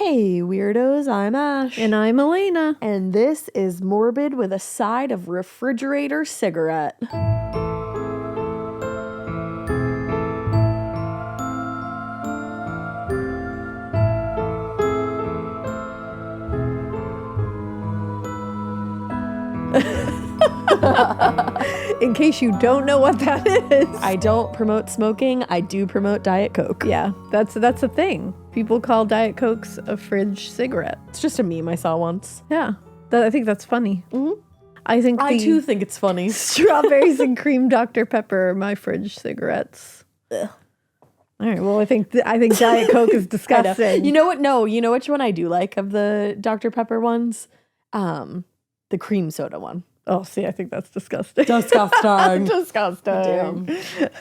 Hey, weirdos, I'm Ash. And I'm Elena. And this is Morbid with a side of refrigerator cigarette. In case you don't know what that is. I don't promote smoking. I do promote Diet Coke. Yeah, that's a thing. People call Diet Cokes a fridge cigarette. It's just a meme I saw once. Yeah, I think that's funny. Mm-hmm. I too think it's funny. Strawberries and cream Dr. Pepper are my fridge cigarettes. Ugh. All right, well, I think Diet Coke is disgusting. You know what? No, you know which one I do like of the Dr. Pepper ones? The cream soda one. Oh, see, I think that's disgusting. Disgusting. Disgusting.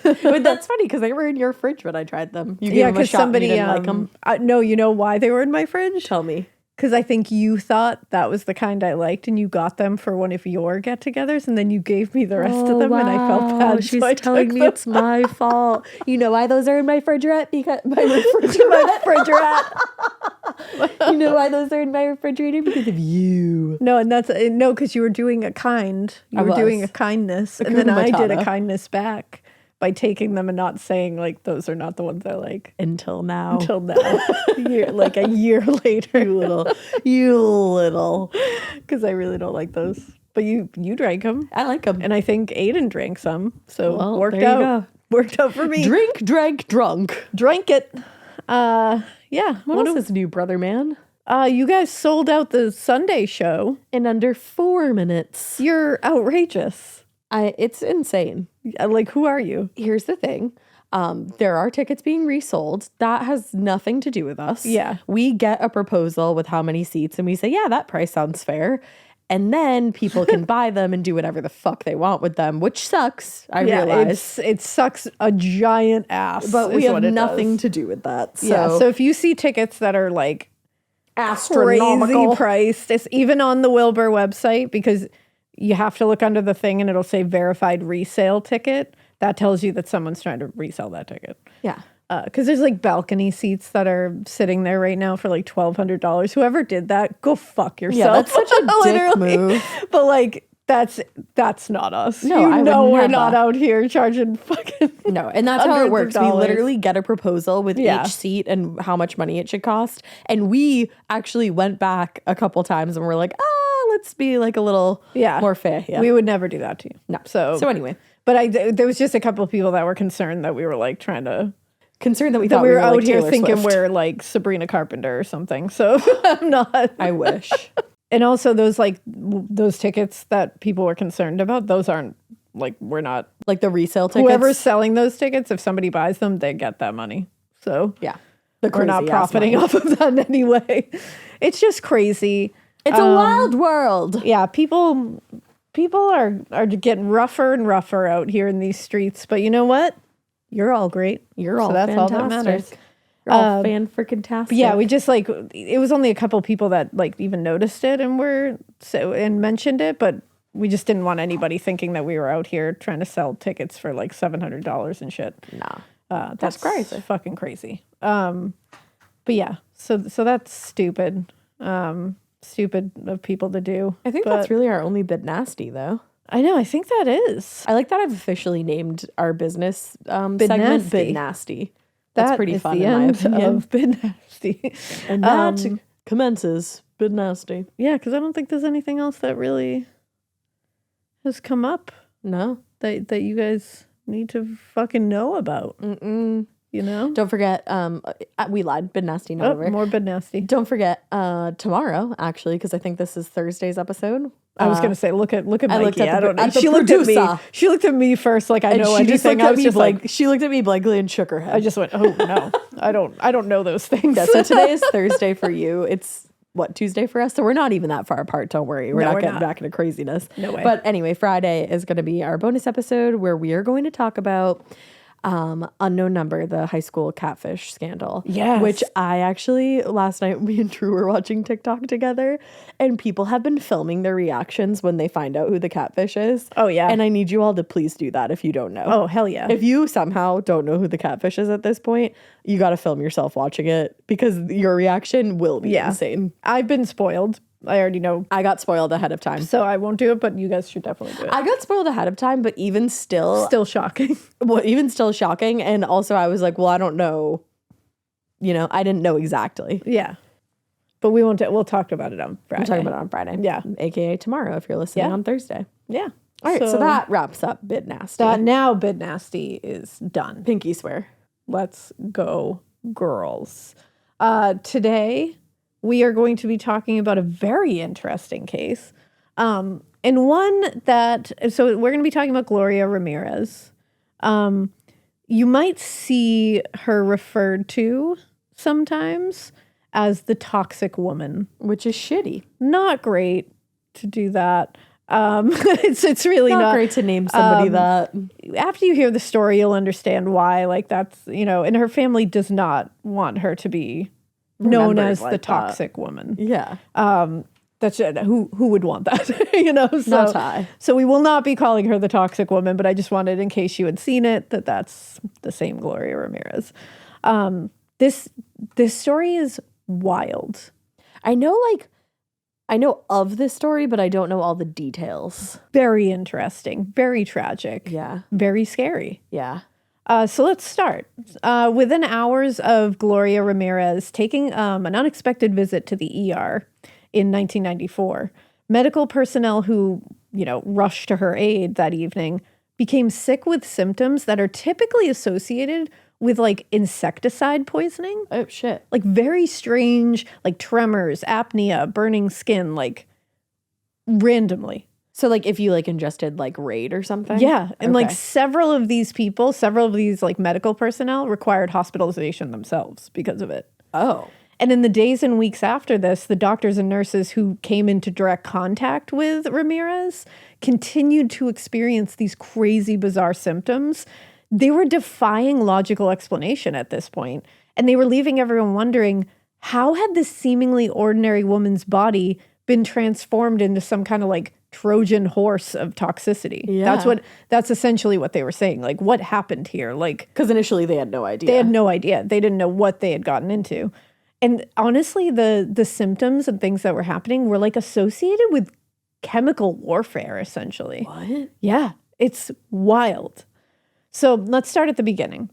But that's funny because they were in your fridge when I tried them. You gave them a shot somebody and you didn't like them. No, you know why they were in my fridge? Tell me. Because I think you thought that was the kind I liked, and you got them for one of your get-togethers, and then you gave me the rest of them, and I felt bad. She's so telling me it's my fault. You know why those are in my refrigerator? Because my refrigerator. You know why those are in my refrigerator? Because of you. No, and that's no, because you were doing a kind. You were doing a kindness, and then I did a kindness back by taking them and not saying like those are not the ones I like. Until now. Like a year later. You little. Because I really don't like those. But you drank them. I like them. And I think Aiden drank some. So worked there you out. go. Worked out for me. Drink, drank, drunk. Drank it. Yeah. What else is new, brother man? You guys sold out the Sunday show. In under 4 minutes. You're outrageous. It's insane. Like, who are you? Here's the thing. There are tickets being resold. That has nothing to do with us. Yeah. We get a proposal with how many seats and we say, yeah, that price sounds fair. And then people can buy them and do whatever the fuck they want with them, which sucks. I realize. It sucks a giant ass. But we have nothing to do with that. So. So if you see tickets that are like astronomical crazy priced, it's even on the Wilbur website, because you have to look under the thing and it'll say verified resale ticket. That tells you that someone's trying to resell that ticket. Yeah. Because there's like balcony seats that are sitting there right now for like $1,200. Whoever did that, go fuck yourself. Yeah, that's such a dick move. But like, that's not us. No, we're not out here charging fucking no, and that's how it works. We literally get a proposal with each seat and how much money it should cost. And we actually went back a couple times and we're like, let's be like a little more fair. Yeah. We would never do that to you. No. So anyway. But there was just a couple of people that were concerned that we were like trying to... Concerned that we thought we were out like here Taylor thinking Swift. we're like Sabrina Carpenter or something. So I'm not. I wish. And also those tickets that people were concerned about, those aren't like, we're not. Like the resale tickets? Whoever's selling those tickets, if somebody buys them, they get that money. So yeah, we're not profiting off of that in any way. It's just crazy. It's a wild world. Yeah, people are getting rougher and rougher out here in these streets. But you know what? You're all great. You're all that's fantastic. all that matters. You're all fan-freaking-tastic. Yeah, we just like, it was only a couple people that like even noticed it and mentioned it, but we just didn't want anybody thinking that we were out here trying to sell tickets for like $700 and shit. Nah. That's crazy. Fucking crazy. But yeah, so that's stupid. Stupid of people to do. I think that's really our only bit nasty, though. I know. I think that is. I like that I've officially named our business segment Bit Nasty. That's pretty fun, in my opinion. Of Bit Nasty. And that commences Bit Nasty. Yeah, because I don't think there's anything else that really has come up. No. That you guys need to fucking know about. Mm-mm. You know? Don't forget, we lied. Bit Nasty, not over. More Bit Nasty. Don't forget tomorrow, actually, because I think this is Thursday's episode. I was gonna say, look at Mikey. I don't know. She looked at me. She looked at me first, like I know anything. I was just like, she looked at me blankly and shook her head. I just went, oh no, I don't know those things. Yeah, so today is Thursday for you. It's Tuesday for us. So we're not even that far apart. Don't worry. We're not getting back into craziness. No way. But anyway, Friday is going to be our bonus episode where we are going to talk about Unknown Number, the high school catfish scandal. Yes. Which I actually, last night, me and Drew were watching TikTok together, and people have been filming their reactions when they find out who the catfish is. Oh, yeah. And I need you all to please do that if you don't know. Oh, hell yeah. If you somehow don't know who the catfish is at this point, you got to film yourself watching it because your reaction will be insane. I've been spoiled. I already know. I got spoiled ahead of time. So I won't do it, but you guys should definitely do it. I got spoiled ahead of time, but even still... Still shocking. Well, even still shocking. And also I was like, well, I don't know. You know, I didn't know exactly. Yeah. But we won't... We'll talk about it on Friday. We'll talk about it on Friday. Yeah. AKA tomorrow if you're listening on Thursday. Yeah. All right, so that wraps up Bid Nasty. Now Bid Nasty is done. Pinky swear. Let's go, girls. Today... we are going to be talking about a very interesting case. And one that, so we're going to be talking about Gloria Ramirez. You might see her referred to sometimes as the toxic woman. Which is shitty. Not great to do that. It's really not great to name somebody that. After you hear the story, you'll understand why. Like that's, and her family does not want her to be known as like the toxic woman. Yeah. That's who would want that, So, not high. So we will not be calling her the toxic woman, but I just wanted, in case you had seen it, that's the same Gloria Ramirez. This story is wild. I know of this story, but I don't know all the details. Very interesting, very tragic. Yeah. Very scary. Yeah. So let's start. Within hours of Gloria Ramirez taking an unexpected visit to the ER in 1994, medical personnel who, rushed to her aid that evening became sick with symptoms that are typically associated with like insecticide poisoning. Oh, shit. Like very strange, like tremors, apnea, burning skin, like randomly. So, like, if you, like, ingested, like, Raid or something? Yeah. And, like, several of these like, medical personnel required hospitalization themselves because of it. Oh. And in the days and weeks after this, the doctors and nurses who came into direct contact with Ramirez continued to experience these crazy, bizarre symptoms. They were defying logical explanation at this point. And they were leaving everyone wondering, how had this seemingly ordinary woman's body been transformed into some kind of, like, Trojan horse of toxicity? Yeah. That's essentially what they were saying. Like, what happened here? Like, because initially they had no idea. They had no idea. They didn't know what they had gotten into. And honestly, the symptoms and things that were happening were like associated with chemical warfare, essentially. What? Yeah, it's wild. So let's start at the beginning.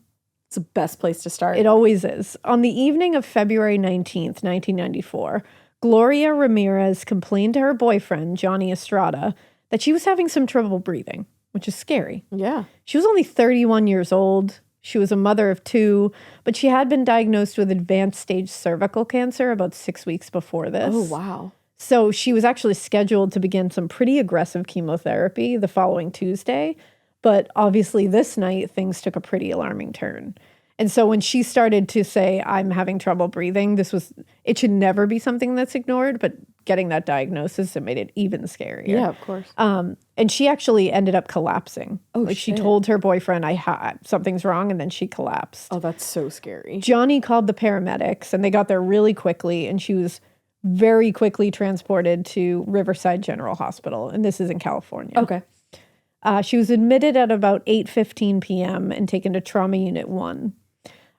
It's the best place to start. It always is. On the evening of February 19th, 1994, Gloria Ramirez complained to her boyfriend, Johnny Estrada, that she was having some trouble breathing, which is scary. Yeah. She was only 31 years old. She was a mother of 2, but she had been diagnosed with advanced stage cervical cancer about 6 weeks before this. Oh, wow. So she was actually scheduled to begin some pretty aggressive chemotherapy the following Tuesday. But obviously this night, things took a pretty alarming turn. And so when she started to say, I'm having trouble breathing, it should never be something that's ignored, but getting that diagnosis, it made it even scarier. Yeah, of course. And she actually ended up collapsing. Oh, like shit. She told her boyfriend, something's wrong, and then she collapsed. Oh, that's so scary. Johnny called the paramedics, and they got there really quickly, and she was very quickly transported to Riverside General Hospital, and this is in California. Okay. She was admitted at about 8:15 p.m. and taken to Trauma Unit 1.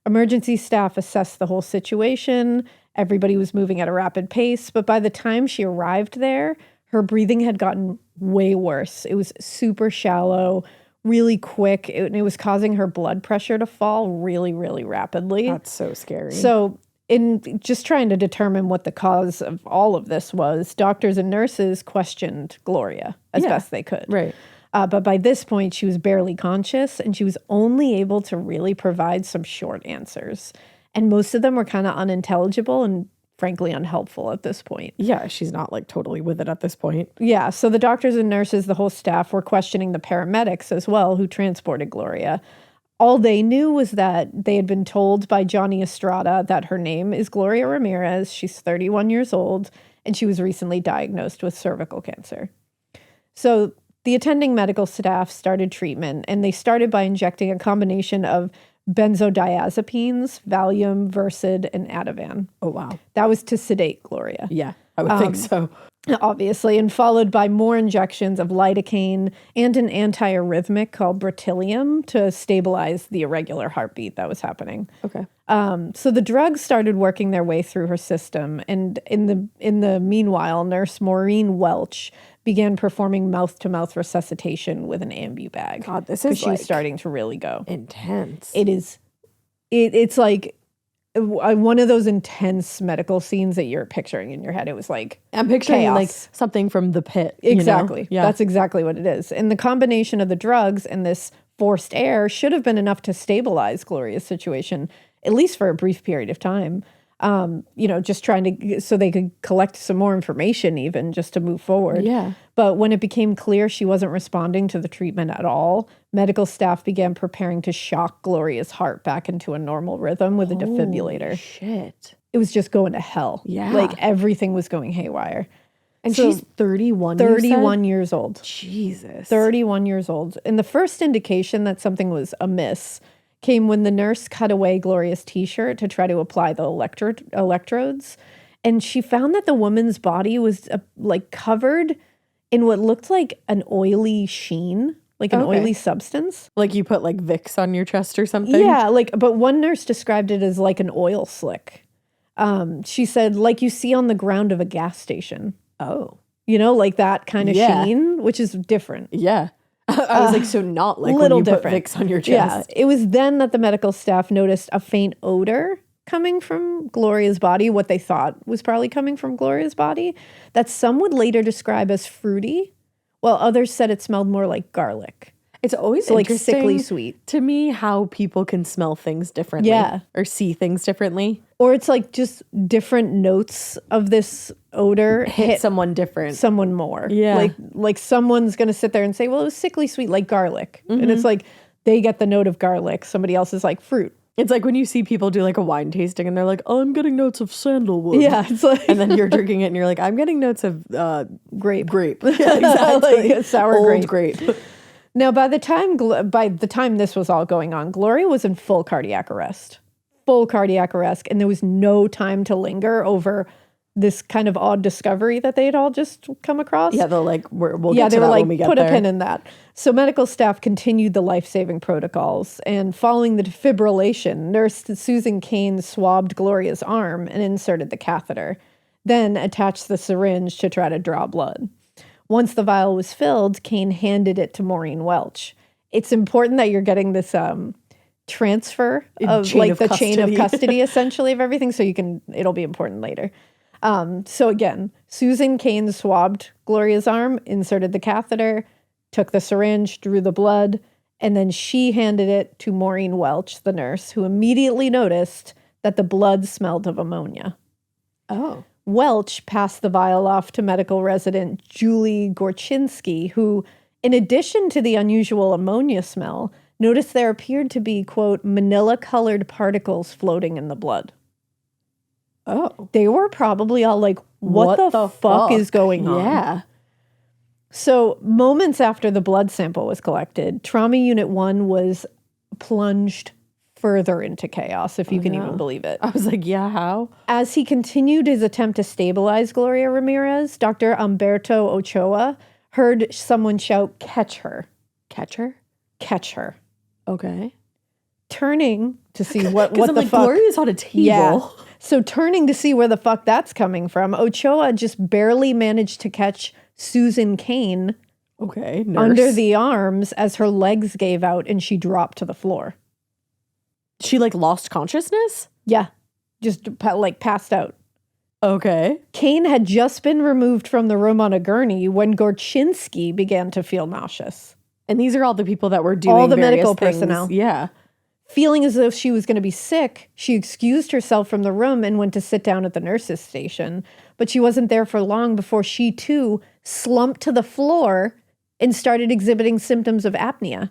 Emergency staff assessed the whole situation. Everybody was moving at a rapid pace, but by the time she arrived there, her breathing had gotten way worse. It was super shallow, really quick, and it was causing her blood pressure to fall really, really rapidly. That's so scary. So in just trying to determine what the cause of all of this was, doctors and nurses questioned Gloria as best they could. Right. But by this point, she was barely conscious, and she was only able to really provide some short answers. And most of them were kind of unintelligible and frankly unhelpful at this point. Yeah, she's not like totally with it at this point. Yeah, so the doctors and nurses, the whole staff, were questioning the paramedics as well who transported Gloria. All they knew was that they had been told by Johnny Estrada that her name is Gloria Ramirez, she's 31 years old, and she was recently diagnosed with cervical cancer. So The attending medical staff started treatment, and they started by injecting a combination of benzodiazepines, Valium, Versed, and Ativan. Oh, wow. That was to sedate Gloria. Yeah, I would think so. Obviously, and followed by more injections of lidocaine and an antiarrhythmic called Brutilium to stabilize the irregular heartbeat that was happening. Okay. So the drugs started working their way through her system, and in the meanwhile, Nurse Maureen Welch began performing mouth-to-mouth resuscitation with an ambu bag. God, this is she was starting to really go intense. It is. It's like one of those intense medical scenes that you're picturing in your head. It was like I'm picturing chaos. like something from The Pit. Exactly. You know? Yeah. That's exactly what it is. And the combination of the drugs and this forced air should have been enough to stabilize Gloria's situation, at least for a brief period of time. Just trying to, so they could collect some more information even just to move forward. Yeah. But when it became clear she wasn't responding to the treatment at all, medical staff began preparing to shock Gloria's heart back into a normal rhythm with a defibrillator. Shit. It was just going to hell. Yeah. Like everything was going haywire. And so, she's 31 31 years old. Jesus. 31 years old. And the first indication that something was amiss came when the nurse cut away Gloria's t-shirt to try to apply the electrodes. And she found that the woman's body was covered in what looked like an oily sheen, like an oily substance. Like you put like Vicks on your chest or something? Yeah, but one nurse described it as like an oil slick. She said, like you see on the ground of a gas station. Oh. Like that kind of sheen, which is different. Yeah. I was like, so not like little when you different. put Vicks on your chest. Yeah, it was then that the medical staff noticed a faint odor coming from Gloria's body, what they thought was probably coming from Gloria's body, that some would later describe as fruity, while others said it smelled more like garlic. It's always like interesting sickly sweet to me how people can smell things differently. Yeah. Or see things differently. Or it's like just different notes of this odor hit someone different. Someone more. Yeah. Like someone's going to sit there and say, well, it was sickly sweet like garlic. Mm-hmm. And it's like they get the note of garlic. Somebody else is like fruit. It's like when you see people do like a wine tasting and they're like, oh, I'm getting notes of sandalwood. Yeah. It's like and then you're drinking it and you're like, I'm getting notes of grape. Yeah, exactly. Like sour Old grape. grape. Now, by the time this was all going on, Gloria was in full cardiac arrest. And there was no time to linger over this kind of odd discovery that they had all just come across. Yeah, they're like, we'll get to that when we get put there. a pin in that. So medical staff continued the life-saving protocols, and following the defibrillation, Nurse Susan Kane swabbed Gloria's arm and inserted the catheter, then attached the syringe to try to draw blood. Once the vial was filled, Kane handed it to Maureen Welch. It's important that you're getting this transfer of chain of custody essentially of everything, so it'll be important later. So again, Susan Kane swabbed Gloria's arm, inserted the catheter, took the syringe, drew the blood, and then she handed it to Maureen Welch, the nurse, who immediately noticed that the blood smelled of ammonia. Oh. Welch passed the vial off to medical resident Julie Gorchinsky, who, in addition to the unusual ammonia smell, noticed there appeared to be, quote, manila-colored particles floating in the blood. Oh. They were probably all like, what the fuck is going on? Yeah. So moments after the blood sample was collected, Trauma Unit 1 was plunged further into chaos, if you can even believe it. I was like, yeah, how? As he continued his attempt to stabilize Gloria Ramirez, Dr. Humberto Ochoa heard someone shout, catch her. Catch her? Catch her. Okay. Turning to see what the like, fuck. Gloria's on a table. Yeah. So turning to see where the fuck that's coming from, Ochoa just barely managed to catch Susan Kane under the arms as her legs gave out and she dropped to the floor. She like lost consciousness? Yeah. Just like passed out. Okay. Kane had just been removed from the room on a gurney when Gorchinsky began to feel nauseous. And these are all the people that were doing all the medical things. personnel. Yeah. Feeling as though she was going to be sick, she excused herself from the room and went to sit down at the nurse's station. But she wasn't there for long before she, too, slumped to the floor and started exhibiting symptoms of apnea.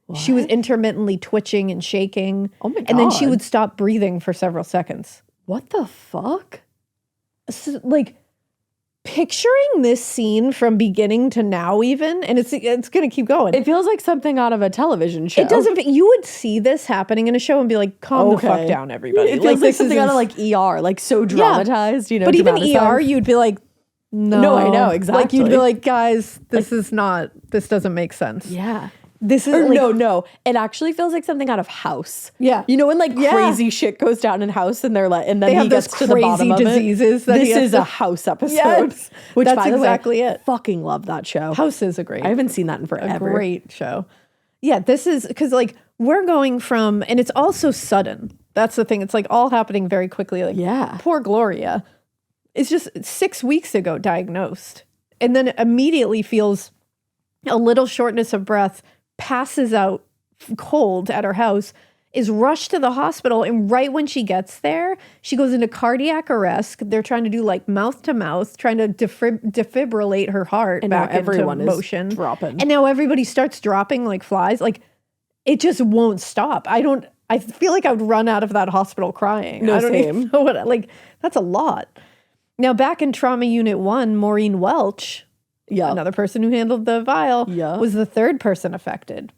What? She was intermittently twitching and shaking. Oh, my God. And then she would stop breathing for several seconds. What the fuck? So, like, picturing this scene from beginning to now even, and it's going to keep going. It feels like something out of a television show. It doesn't. You would see this happening in a show and be like, calm the fuck down, everybody. It feels like something out of like ER, like so dramatized, you know. But even ER, you'd be like, no, I know, exactly. Like you'd be like, guys, this doesn't make sense. Yeah. This is no. It actually feels like something out of House. Yeah. You know when like crazy shit goes down in House and they're like, and then he gets to the bottom of diseases it. This is a House episode. Yes. Which that's by the exactly way, it. Fucking love that show. House is I haven't seen that in forever. A great show. Yeah, this is because like we're going from, and it's also sudden. That's the thing. It's like all happening very quickly. Like poor Gloria is just 6 weeks ago diagnosed, and then immediately feels a little shortness of breath, passes out cold at her house, is rushed to the hospital, and right when she gets there, she goes into cardiac arrest. They're trying to do like mouth to mouth, trying to defibrillate her heart and back into motion. Dropping. And now everybody starts dropping like flies. Like it just won't stop. I feel like I would run out of that hospital crying. No, I don't same. even know like that's a lot. Now back in Trauma Unit 1, Maureen Welch, another person who handled the vial, was the third person affected.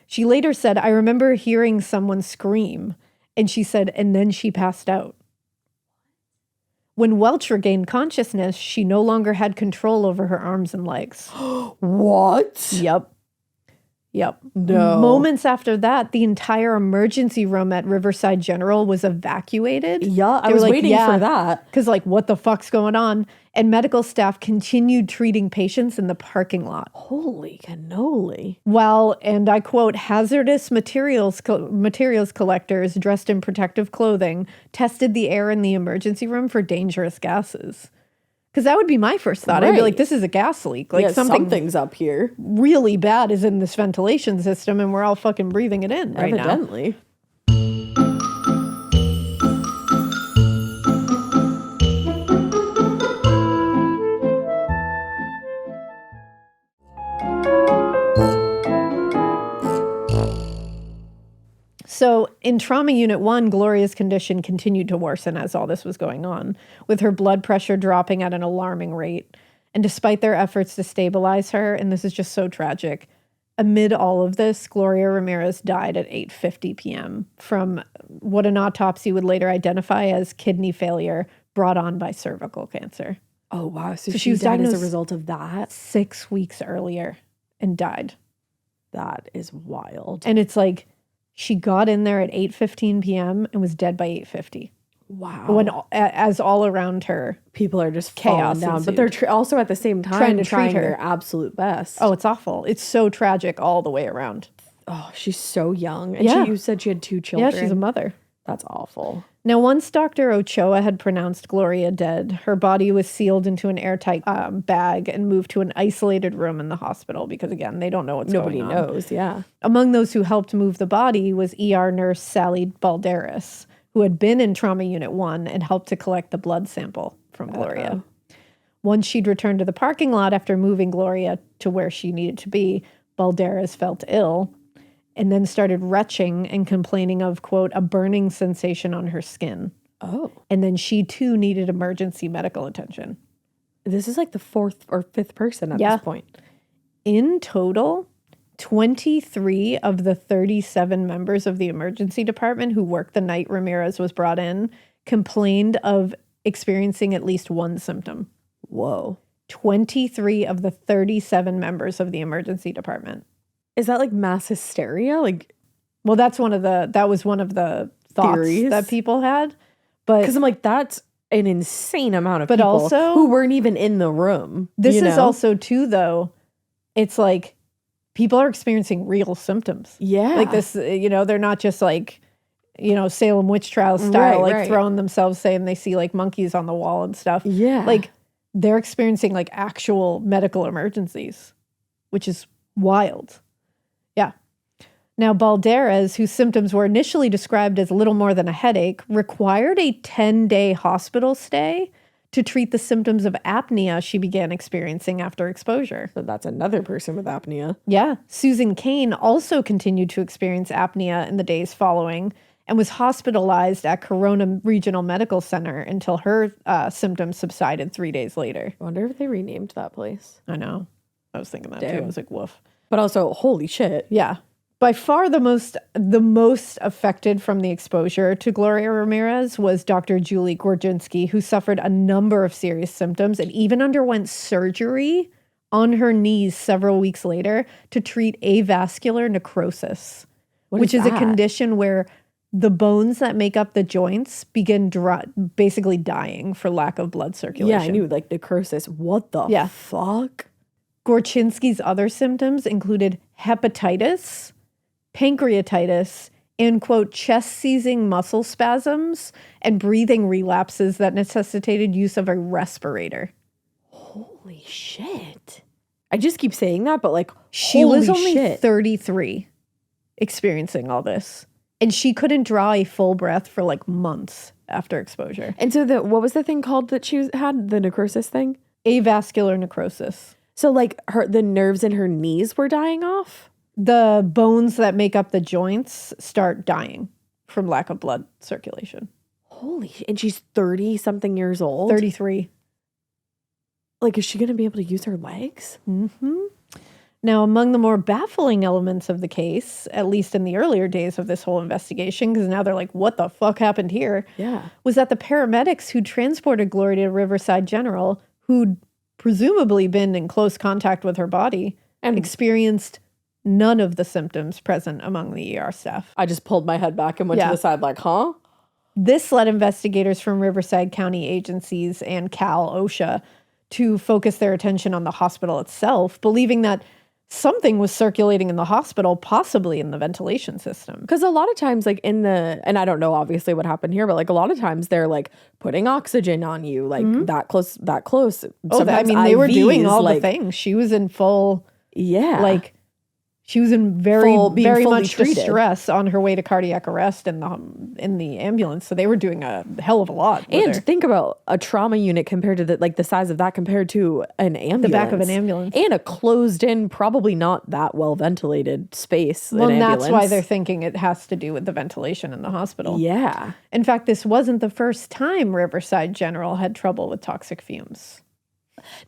She later said, I remember hearing someone scream, and she said, and then she passed out. When Welch regained consciousness, she no longer had control over her arms and legs. What? Yep. No. Moments after that, the entire emergency room at Riverside General was evacuated. Yeah, I was waiting for that. Because like, what the fuck's going on? And medical staff continued treating patients in the parking lot. Holy cannoli. While, and I quote, hazardous materials collectors dressed in protective clothing tested the air in the emergency room for dangerous gases. Because that would be my first thought. Right. I'd be like, this is a gas leak. Like something's up here. Really bad is in this ventilation system, and we're all fucking breathing it in right now. Evidently. So in Trauma Unit 1, Gloria's condition continued to worsen as all this was going on, with her blood pressure dropping at an alarming rate. And despite their efforts to stabilize her, and this is just so tragic, amid all of this, Gloria Ramirez died at 8:50 p.m. from what an autopsy would later identify as kidney failure brought on by cervical cancer. Oh, wow. So she was diagnosed as a result of that? 6 weeks earlier and died. That is wild. And it's like, she got in there at 8:15 p.m. and was dead by 8:50. Wow. When as all around her, people are just chaos down, but they're also at the same time trying their absolute best. Oh, it's awful. It's so tragic all the way around. Oh, she's so young. And you said she had 2 children. Yeah, she's a mother. That's awful. Now, once Dr. Ochoa had pronounced Gloria dead, her body was sealed into an airtight bag and moved to an isolated room in the hospital because, again, they don't know what's going on. Nobody knows, yeah. Among those who helped move the body was ER nurse Sally Balderas, who had been in Trauma Unit 1 and helped to collect the blood sample from Gloria. Once she'd returned to the parking lot after moving Gloria to where she needed to be, Balderas felt ill and then started retching and complaining of, quote, a burning sensation on her skin. Oh. And then she, too, needed emergency medical attention. This is like the 4th or 5th person at this point. In total, 23 of the 37 members of the emergency department who worked the night Ramirez was brought in complained of experiencing at least one symptom. Whoa. 23 of the 37 members of the emergency department. Is that like mass hysteria? Well, that was one of the thoughts theories that people had. But because I'm like, that's an insane amount of people also, who weren't even in the room. This is also too, though, it's like people are experiencing real symptoms. Yeah. Like this, they're not just like, Salem witch trial style, throwing themselves, saying they see like monkeys on the wall and stuff. Yeah. Like they're experiencing like actual medical emergencies, which is wild. Yeah. Now, Balderas, whose symptoms were initially described as little more than a headache, required a 10-day hospital stay to treat the symptoms of apnea she began experiencing after exposure. So that's another person with apnea. Yeah. Susan Kane also continued to experience apnea in the days following, and was hospitalized at Corona Regional Medical Center until her symptoms subsided 3 days later. I wonder if they renamed that place. I know. I was thinking that too. I was like, woof. But also, holy shit. Yeah. By far the most affected from the exposure to Gloria Ramirez was Dr. Julie Gorginski, who suffered a number of serious symptoms and even underwent surgery on her knees several weeks later to treat avascular necrosis, which is a condition where the bones that make up the joints begin basically dying for lack of blood circulation. Yeah, I knew, like, necrosis. What the fuck? Gorchinski's other symptoms included hepatitis, pancreatitis, and, quote, chest-seizing muscle spasms and breathing relapses that necessitated use of a respirator. Holy shit. I just keep saying that, but, like, she was only 33 experiencing all this. And she couldn't draw a full breath for, like, months after exposure. And so what was the thing called that she had, the necrosis thing? Avascular necrosis. So, like, the nerves in her knees were dying off? The bones that make up the joints start dying from lack of blood circulation. Holy shit. And she's 30-something years old? 33. Like, is she going to be able to use her legs? Mm-hmm. Now, among the more baffling elements of the case, at least in the earlier days of this whole investigation, because now they're like, what the fuck happened here? Yeah. Was that the paramedics who transported Gloria to Riverside General, who'd presumably been in close contact with her body, and experienced none of the symptoms present among the ER staff. I just pulled my head back and went to the side like, huh? This led investigators from Riverside County agencies and Cal OSHA to focus their attention on the hospital itself, believing that something was circulating in the hospital, possibly in the ventilation system. Because a lot of times, like, and I don't know obviously what happened here, but, like, a lot of times they're, like, putting oxygen on you, like, that close. Oh, I mean, they were doing all the things. She was in full, like, she was in very much treated. Distress on her way to cardiac arrest in the ambulance. So they were doing a hell of a lot. And think about a trauma unit compared to the size of that compared to an ambulance. The back of an ambulance. And a closed in, probably not that well ventilated space. Well, and that's why they're thinking it has to do with the ventilation in the hospital. Yeah. In fact, this wasn't the first time Riverside General had trouble with toxic fumes.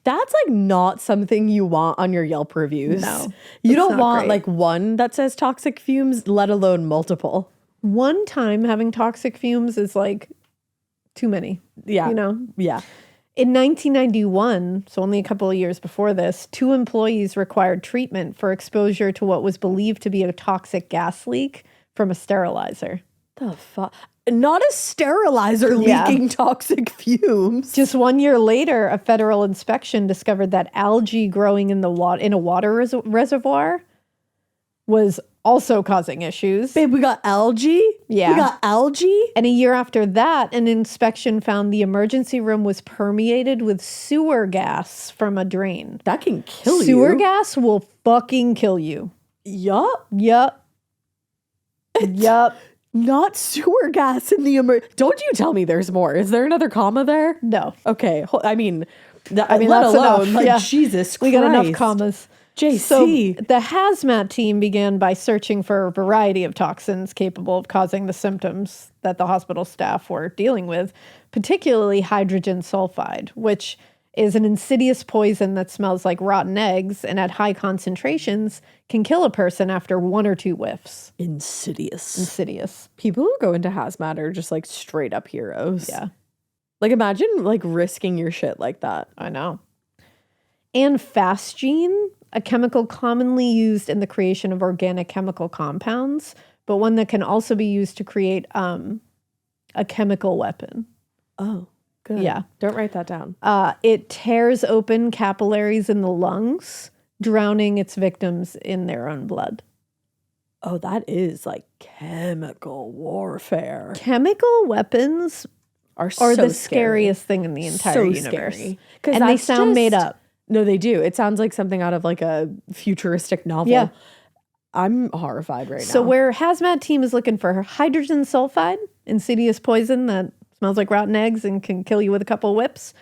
That's, like, not something you want on your Yelp reviews. No. You don't want great. Like, one that says toxic fumes, let alone multiple. One time having toxic fumes is, like, too many. Yeah. You know? Yeah. In 1991, so only a couple of years before this, 2 employees required treatment for exposure to what was believed to be a toxic gas leak from a sterilizer. The fuck? Not a sterilizer leaking toxic fumes. Just 1 year later, a federal inspection discovered that algae growing in a water reservoir was also causing issues. Babe, we got algae? Yeah. We got algae? And a year after that, an inspection found the emergency room was permeated with sewer gas from a drain. That can kill you. Sewer gas will fucking kill you. Yup. Not sewer gas in the Don't you tell me there's more. Is there another comma there? No. Okay. I mean, let that's alone, enough. like, Jesus Christ. We got enough commas. JC. So the hazmat team began by searching for a variety of toxins capable of causing the symptoms that the hospital staff were dealing with, particularly hydrogen sulfide, which is an insidious poison that smells like rotten eggs and at high concentrations can kill a person after 1 or 2 whiffs. Insidious. People who go into hazmat are just, like, straight up heroes. Yeah. Like, imagine, like, risking your shit like that. I know. And phasgene, a chemical commonly used in the creation of organic chemical compounds, but one that can also be used to create a chemical weapon. Oh. Good. Yeah. Don't write that down. It tears open capillaries in the lungs, drowning its victims in their own blood. Oh, that is, like, chemical warfare. Chemical weapons are the scariest thing in the entire universe. Scary. And they sound made up. No, they do. It sounds like something out of, like, a futuristic novel. Yeah. I'm horrified right now. So where hazmat team is looking for hydrogen sulfide, insidious poison that smells like rotten eggs and can kill you with a couple whiffs,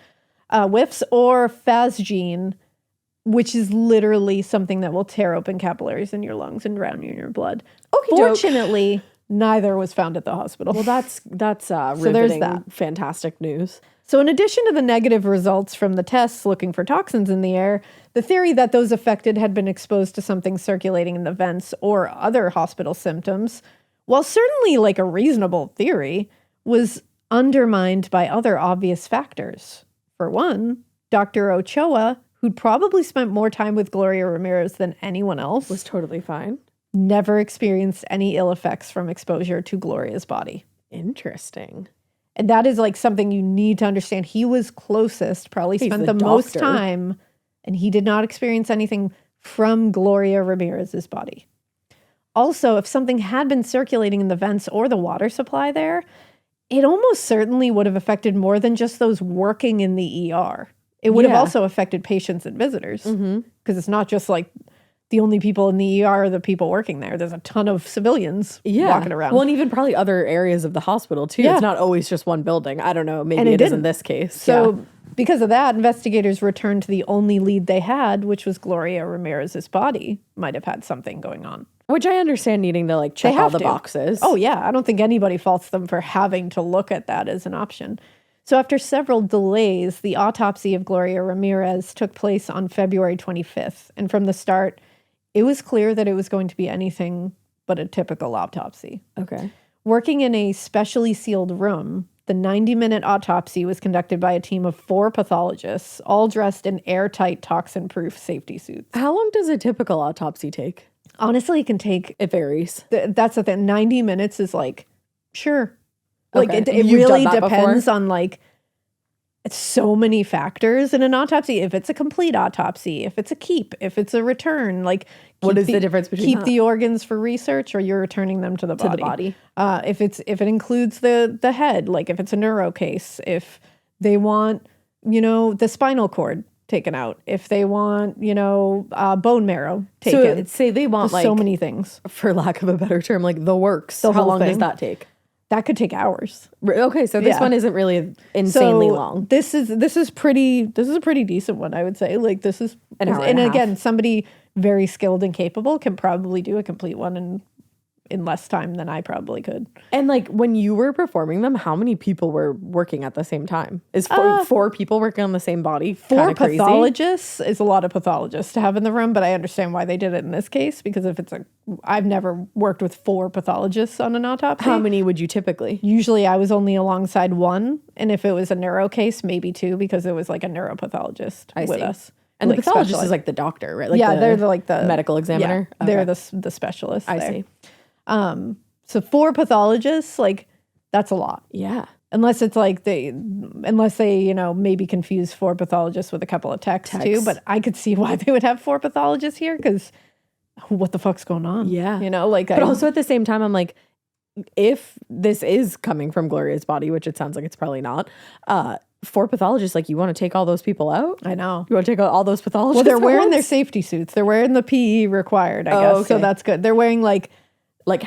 or phasgene, which is literally something that will tear open capillaries in your lungs and drown you in your blood. Okay, Fortunately, Neither was found at the hospital. Well, that's riveting, fantastic news. So in addition to the negative results from the tests looking for toxins in the air, the theory that those affected had been exposed to something circulating in the vents or other hospital symptoms, while certainly like a reasonable theory, was undermined by other obvious factors. For one, Dr. Ochoa, who'd probably spent more time with Gloria Ramirez than anyone else, was totally fine. Never experienced any ill effects from exposure to Gloria's body. Interesting. And that is like something you need to understand. He was closest, probably spent the most time, and he did not experience anything from Gloria Ramirez's body. Also, if something had been circulating in the vents or the water supply there, it almost certainly would have affected more than just those working in the ER. It would have also affected patients and visitors, because it's not just like the only people in the ER are the people working there. There's a ton of civilians walking around. Well, and even probably other areas of the hospital, too. Yeah. It's not always just one building. I don't know. Maybe it is in this case. So because of that, investigators returned to the only lead they had, which was Gloria Ramirez's body might have had something going on. Which I understand needing to like check all the boxes. Oh, yeah. I don't think anybody faults them for having to look at that as an option. So after several delays, the autopsy of Gloria Ramirez took place on February 25th. And from the start, it was clear that it was going to be anything but a typical autopsy. Okay. Working in a specially sealed room, the 90-minute autopsy was conducted by a team of 4 pathologists, all dressed in airtight, toxin-proof safety suits. How long does a typical autopsy take? Honestly, it can take... It varies. That's the thing. 90 minutes is like, sure. Like, it really depends on, like, it's so many factors in an autopsy. If it's a complete autopsy, if it's a keep, if it's a return, like... What is the difference between the organs for research, or you're returning them to the body? If it includes the head, like if it's a neuro case, if they want, the spinal cord taken out, if they want, bone marrow taken. So say they want like so many things, for lack of a better term, like the works. How long does that take? That could take hours. Okay, so this one isn't really insanely long. This is a pretty decent one, I would say. Like this is an hour and a half. Again, somebody very skilled and capable can probably do a complete one in less time than I probably could. And like when you were performing them, how many people were working at the same time? Is four people working on the same body? 4 pathologists is a lot of pathologists to have in the room, but I understand why they did it in this case, because if it's I've never worked with 4 pathologists on an autopsy. How many would you typically? Usually I was only alongside 1, and if it was a neuro case, maybe 2, because it was like a neuropathologist with us. And the pathologist is like the doctor, right? Like they're the medical examiner. Yeah, they're the specialist. I see. So 4 pathologists, like that's a lot. Yeah. Unless it's like they maybe confuse 4 pathologists with a couple of techs too. But I could see why they would have 4 pathologists here, because what the fuck's going on? Yeah. But also at the same time, I'm like, if this is coming from Gloria's body, which it sounds like it's probably not, 4 pathologists, like you want to take all those people out? I know. You want to take out all those pathologists? Well, they're wearing their safety suits. They're wearing the PE required, I guess. Okay. So that's good. They're wearing like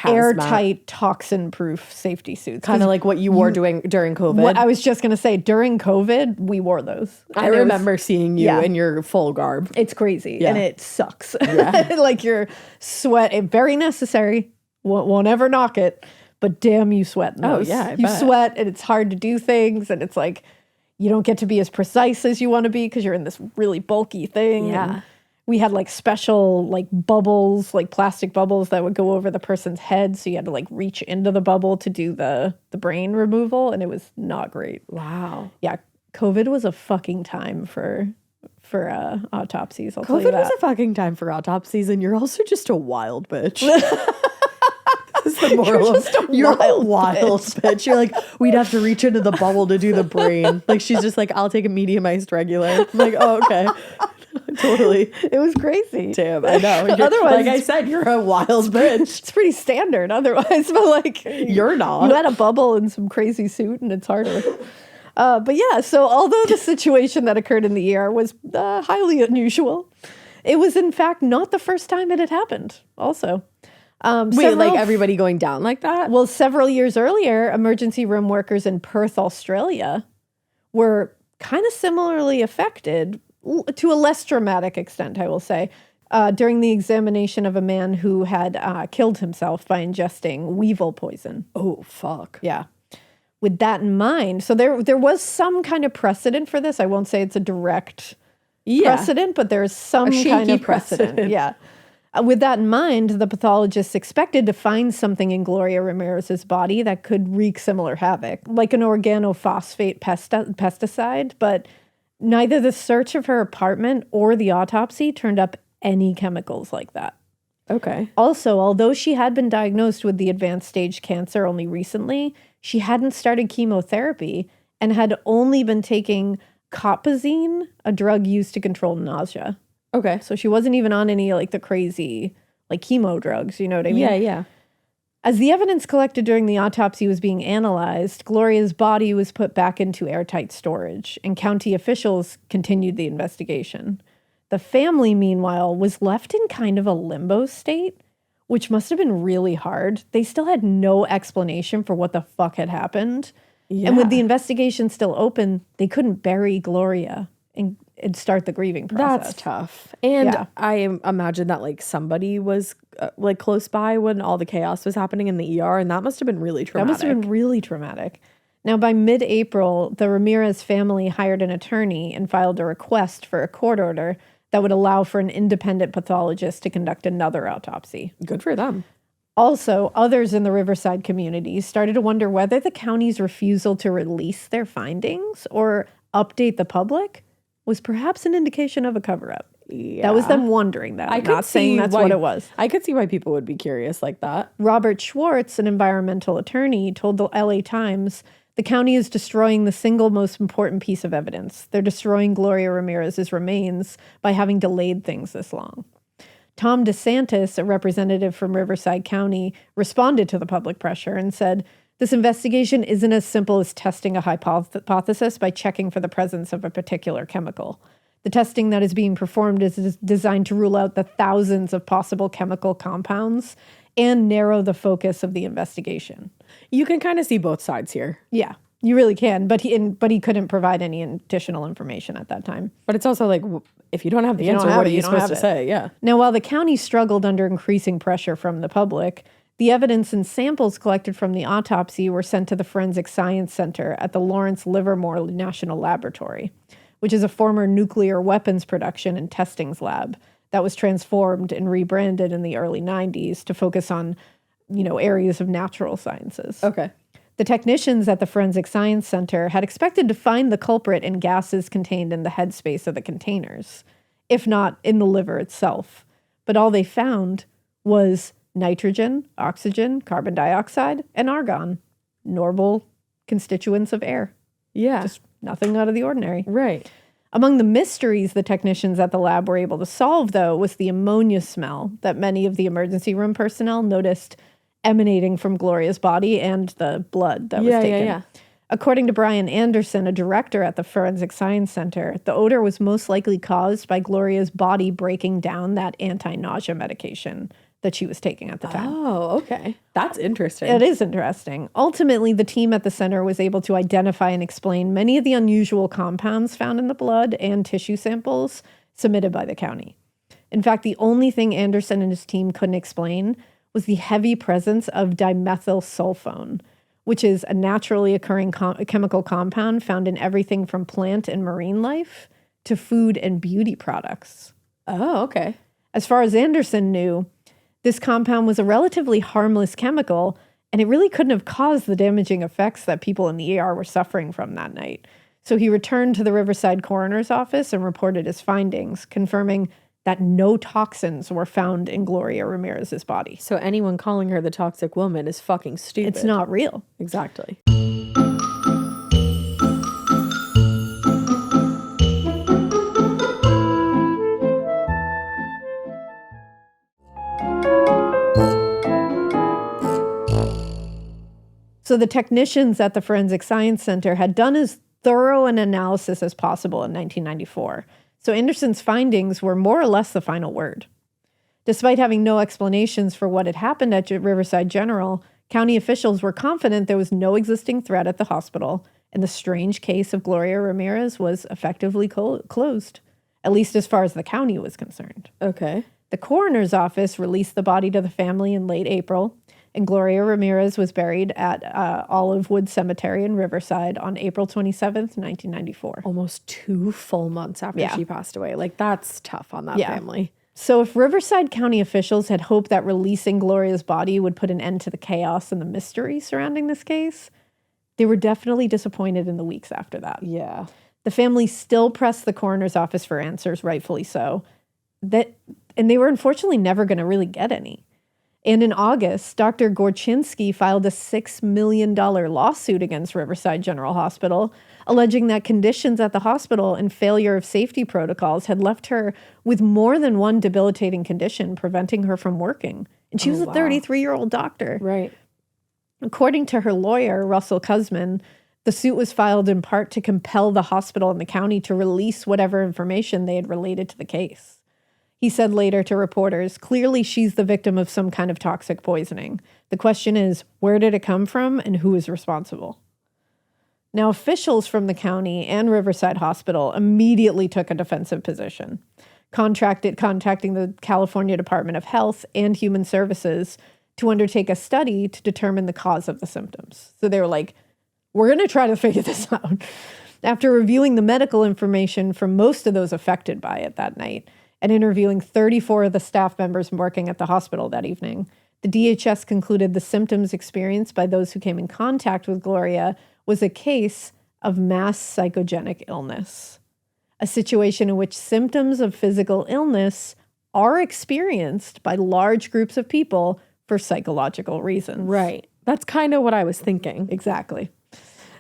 airtight, toxin-proof safety suits. Kind of like what you wore during COVID. What I was just going to say, during COVID, we wore those. I remember seeing you in your full garb. It's crazy, and it sucks. Yeah. Like your sweat, very necessary. Won't ever knock it, but damn, you sweat in those. Oh, yeah, you sweat, and it's hard to do things, and it's like you don't get to be as precise as you want to be because you're in this really bulky thing. Yeah. And we had like special like bubbles, like plastic bubbles that would go over the person's head. So you had to like reach into the bubble to do the brain removal. And it was not great. Wow. Yeah. COVID was a fucking time for autopsies. I'll tell you that. COVID was a fucking time for autopsies. And you're also just a wild bitch. That's the moral you're a wild bitch. You're like, we'd have to reach into the bubble to do the brain. Like she's just like, I'll take a medium-iced regular. I'm like, oh, okay. Totally. It was crazy. Damn, I know. Otherwise, like I said, you're a wild bitch. It's pretty standard otherwise, but like you're not. You had a bubble in some crazy suit and it's harder. But yeah, so although the situation that occurred in the ER was highly unusual, it was in fact not the first time it had happened also. Wait, like everybody going down like that? Well, several years earlier, emergency room workers in Perth, Australia were kind of similarly affected to a less dramatic extent, I will say. during the examination of a man who had killed himself by ingesting weevil poison. Oh, fuck. Yeah. With that in mind, so there was some kind of precedent for this. I won't say it's a direct precedent, but there's some kind of precedent. Yeah. With that in mind, the pathologists expected to find something in Gloria Ramirez's body that could wreak similar havoc, like an organophosphate pesticide, but neither the search of her apartment or the autopsy turned up any chemicals like that. Okay. Also, although she had been diagnosed with the advanced stage cancer only recently, she hadn't started chemotherapy and had only been taking copazine, a drug used to control nausea. Okay. So she wasn't even on any like the crazy like chemo drugs, you know what I mean? Yeah, yeah. As the evidence collected during the autopsy was being analyzed, Gloria's body was put back into airtight storage, and county officials continued the investigation. The family, meanwhile, was left in kind of a limbo state, which must have been really hard. They still had no explanation for what the fuck had happened. Yeah. And with the investigation still open, they couldn't bury Gloria and start the grieving process. That's tough. And I imagine that like somebody was like close by when all the chaos was happening in the ER, and that must have been really traumatic. That must have been really traumatic. Now, by mid-April, the Ramirez family hired an attorney and filed a request for a court order that would allow for an independent pathologist to conduct another autopsy. Good for them. Also, others in the Riverside community started to wonder whether the county's refusal to release their findings or update the public was perhaps an indication of a cover-up. Yeah. That was them wondering that. I'm not saying that's what it was. I could see why people would be curious like that. Robert Schwartz, an environmental attorney, told the LA Times, the county is destroying the single most important piece of evidence. They're destroying Gloria Ramirez's remains by having delayed things this long. Tom DeSantis, a representative from Riverside County, responded to the public pressure and said, this investigation isn't as simple as testing a hypothesis by checking for the presence of a particular chemical. The testing that is being performed is designed to rule out the thousands of possible chemical compounds and narrow the focus of the investigation. You can kind of see both sides here. Yeah, you really can. But he couldn't provide any additional information at that time. But it's also like, if you don't have the answer, what are you supposed to say? Yeah. Now, while the county struggled under increasing pressure from the public, the evidence and samples collected from the autopsy were sent to the Forensic Science Center at the Lawrence Livermore National Laboratory, which is a former nuclear weapons production and testings lab that was transformed and rebranded in the early 90s to focus on, areas of natural sciences. Okay. The technicians at the Forensic Science Center had expected to find the culprit in gases contained in the headspace of the containers, if not in the liver itself. But all they found was nitrogen, oxygen, carbon dioxide, and argon. Normal constituents of air. Yeah. Just nothing out of the ordinary. Right. Among the mysteries the technicians at the lab were able to solve, though, was the ammonia smell that many of the emergency room personnel noticed emanating from Gloria's body and the blood that was taken. Yeah. According to Brian Anderson, a director at the Forensic Science Center, the odor was most likely caused by Gloria's body breaking down that anti-nausea medication that she was taking at the time. Oh, okay. That's interesting. It is interesting. Ultimately, the team at the center was able to identify and explain many of the unusual compounds found in the blood and tissue samples submitted by the county. In fact, the only thing Anderson and his team couldn't explain was the heavy presence of dimethylsulfone, which is a naturally occurring chemical compound found in everything from plant and marine life to food and beauty products. Oh, okay. As far as Anderson knew, this compound was a relatively harmless chemical, and it really couldn't have caused the damaging effects that people in the ER were suffering from that night. So he returned to the Riverside coroner's office and reported his findings, confirming that no toxins were found in Gloria Ramirez's body. So anyone calling her the toxic woman is fucking stupid. It's not real. Exactly. So the technicians at the Forensic Science Center had done as thorough an analysis as possible in 1994. So Anderson's findings were more or less the final word. Despite having no explanations for what had happened at Riverside General, county officials were confident there was no existing threat at the hospital, and the strange case of Gloria Ramirez was effectively closed, at least as far as the county was concerned. Okay. The coroner's office released the body to the family in late April, and Gloria Ramirez was buried at Olive Wood Cemetery in Riverside on April 27th, 1994. Almost 2 full months after she passed away. Like, that's tough on that family. So if Riverside County officials had hoped that releasing Gloria's body would put an end to the chaos and the mystery surrounding this case, they were definitely disappointed in the weeks after that. Yeah. The family still pressed the coroner's office for answers, rightfully so. And they were unfortunately never going to really get any. And in August, Dr. Gorchinsky filed a $6 million lawsuit against Riverside General Hospital, alleging that conditions at the hospital and failure of safety protocols had left her with more than one debilitating condition preventing her from working. And she was a 33-year-old doctor. Right. According to her lawyer, Russell Kuzman, the suit was filed in part to compel the hospital and the county to release whatever information they had related to the case. He said later to reporters, clearly she's the victim of some kind of toxic poisoning. The question is, where did it come from and who is responsible? Now, officials from the county and Riverside Hospital immediately took a defensive position, contacting the California Department of Health and Human Services to undertake a study to determine the cause of the symptoms. So they were like, we're going to try to figure this out. After reviewing the medical information from most of those affected by it that night, and interviewing 34 of the staff members working at the hospital that evening, the DHS concluded the symptoms experienced by those who came in contact with Gloria was a case of mass psychogenic illness, a situation in which symptoms of physical illness are experienced by large groups of people for psychological reasons. Right. That's kind of what I was thinking. Exactly.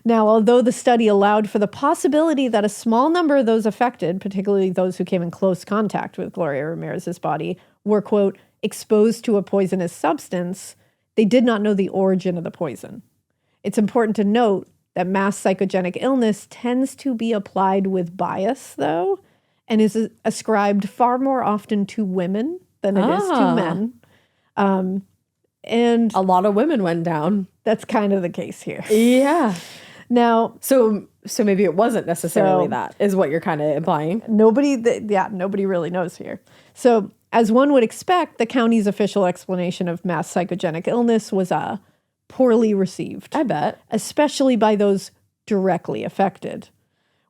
Now, although the study allowed for the possibility that a small number of those affected, particularly those who came in close contact with Gloria Ramirez's body, were, quote, exposed to a poisonous substance, they did not know the origin of the poison. It's important to note that mass psychogenic illness tends to be applied with bias, though, and is ascribed far more often to women than it is to men. And a lot of women went down. That's kind of the case here. Yeah. Now, so maybe it wasn't necessarily that, is what you're kind of implying. Nobody really knows here. So, as one would expect, the county's official explanation of mass psychogenic illness was poorly received. I bet. Especially by those directly affected.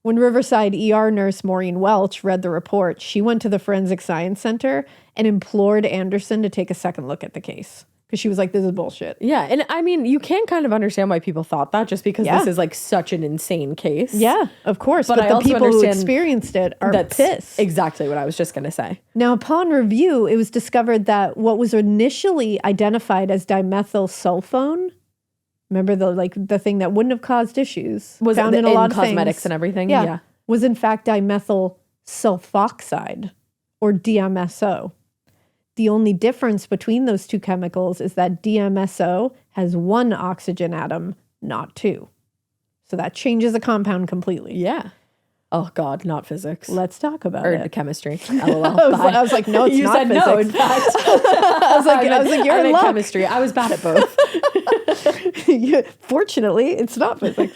When Riverside ER nurse Maureen Welch read the report, she went to the Forensic Science Center and implored Anderson to take a second look at the case. Because she was like, this is bullshit. Yeah. And I mean, you can kind of understand why people thought that, just because this is like such an insane case. Yeah, of course. But the people who experienced it are pissed. Exactly what I was just going to say. Now, upon review, it was discovered that what was initially identified as dimethyl sulfone, remember the thing that wouldn't have caused issues, was found in a lot of cosmetics things, and everything? Yeah, was in fact dimethyl sulfoxide, or DMSO. The only difference between those two chemicals is that DMSO has one oxygen atom, not two. So that changes a compound completely. Yeah. Oh, God, not physics. Let's talk about it. Or chemistry. LOL. I was like, no, it's not physics. No, in fact. I was like, you're in luck. Chemistry. I was bad at both. Fortunately, it's not physics.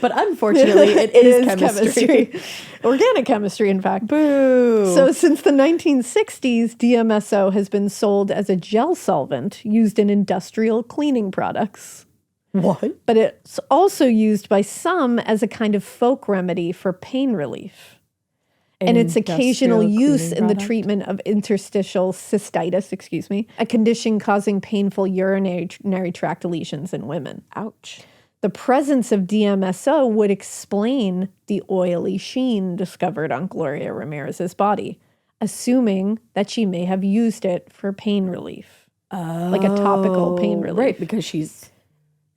But unfortunately, it is chemistry. Organic chemistry, in fact. Boo. So since the 1960s, DMSO has been sold as a gel solvent used in industrial cleaning products. What? But it's also used by some as a kind of folk remedy for pain relief. And its occasional use in the treatment of interstitial cystitis, a condition causing painful urinary tract lesions in women. Ouch. The presence of DMSO would explain the oily sheen discovered on Gloria Ramirez's body, assuming that she may have used it for pain relief. Like a topical pain relief. Right, because she's sick.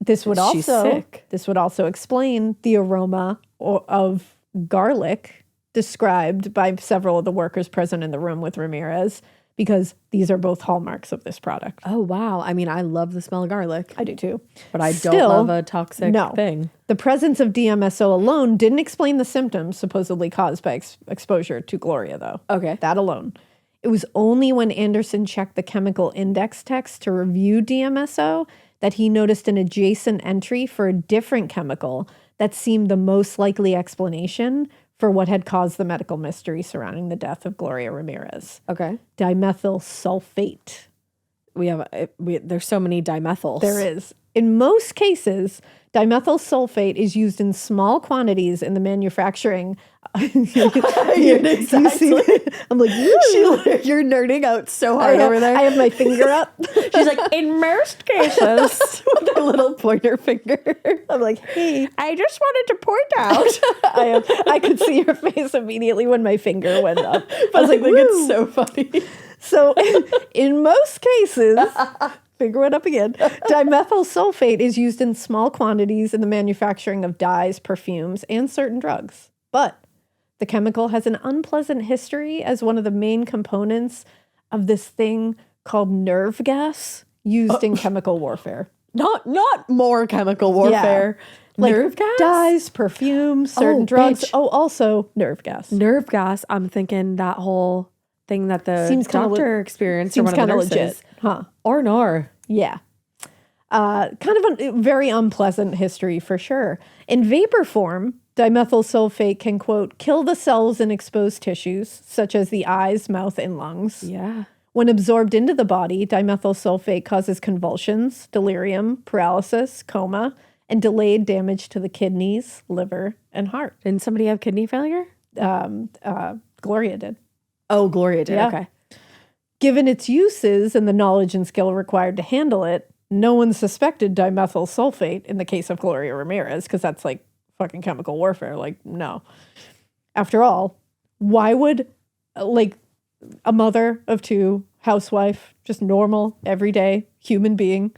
This would also explain the aroma of garlic described by several of the workers present in the room with Ramirez, because these are both hallmarks of this product. Oh, wow. I mean, I love the smell of garlic. I do too. But I don't love a toxic thing. The presence of DMSO alone didn't explain the symptoms supposedly caused by exposure to Gloria, though. Okay. That alone. It was only when Anderson checked the chemical index text to review DMSO that he noticed an adjacent entry for a different chemical that seemed the most likely explanation for what had caused the medical mystery surrounding the death of Gloria Ramirez. Okay. Dimethyl sulfate. There's so many dimethyls. There is. In most cases, dimethyl sulfate is used in small quantities in the manufacturing. Exactly. I'm like, you're nerding out so hard over there. I have my finger up. She's like, in most cases, with her little pointer finger. I'm like, hey, I just wanted to point out. I could see your face immediately when my finger went up. But I was like, it's so funny. So in most cases, finger went up again, dimethyl sulfate is used in small quantities in the manufacturing of dyes, perfumes, and certain drugs. But the chemical has an unpleasant history as one of the main components of this thing called nerve gas used in chemical warfare. Not more chemical warfare. Yeah. Nerve gas? Dyes, perfumes, certain drugs. Bitch. Oh, also nerve gas. Nerve gas. I'm thinking that whole thing that the doctor experienced or one of the nurses. Legit, huh? Or nor. Yeah. Kind of a very unpleasant history for sure. In vapor form, dimethyl sulfate can, quote, kill the cells in exposed tissues, such as the eyes, mouth, and lungs. Yeah. When absorbed into the body, dimethyl sulfate causes convulsions, delirium, paralysis, coma, and delayed damage to the kidneys, liver, and heart. Didn't somebody have kidney failure? Gloria did. Oh, Gloria did. Yeah. Okay. Given its uses and the knowledge and skill required to handle it, no one suspected dimethyl sulfate in the case of Gloria Ramirez, because that's like fucking chemical warfare. Like, no. After all, why would, like, a mother of two, housewife, just normal, everyday human being,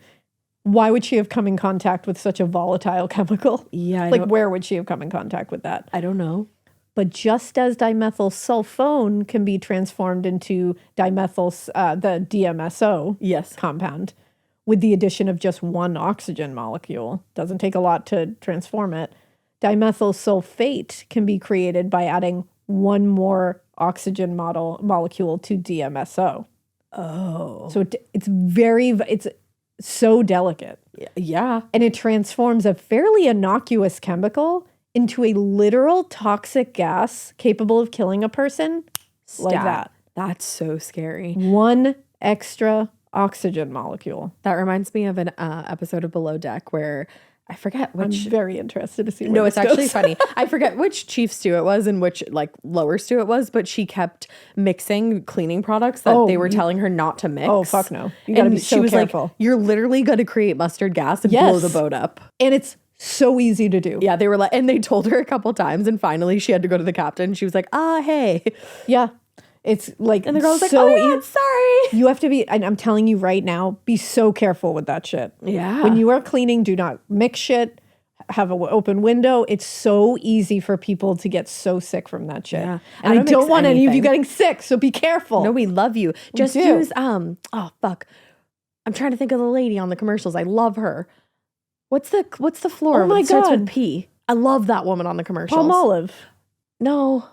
why would she have come in contact with such a volatile chemical? Yeah. Where would she have come in contact with that? I don't know. But just as dimethyl sulfone can be transformed into dimethyl, the DMSO compound, with the addition of just one oxygen molecule, doesn't take a lot to transform it, dimethyl sulfate can be created by adding one more oxygen molecule to DMSO. Oh. So it's so delicate. Yeah. And it transforms a fairly innocuous chemical into a literal toxic gas capable of killing a person. Like that. That's so scary. One extra oxygen molecule. That reminds me of an episode of Below Deck where I forget which. I'm very interested to see where No, this it's actually goes. funny. I forget which chief stew it was and which like lower stew it was, but she kept mixing cleaning products that they were telling her not to mix. Oh, fuck no. You gotta be so careful. Like, you're literally going to create mustard gas and blow the boat up. And it's so easy to do. Yeah, they were like, and they told her a couple times, and finally she had to go to the captain. She was like, hey. Yeah. It's like, and the girl was like, sorry. You have to be, and I'm telling you right now, be so careful with that shit. Yeah. When you are cleaning, do not mix shit. Have an open window. It's so easy for people to get so sick from that shit. Yeah. And I don't want any of you getting sick, so be careful. No, we love you. Just use, oh, fuck. I'm trying to think of the lady on the commercials. I love her. What's the floor? Oh my God. Starts with P. I love that woman on the commercials. Palmolive. No.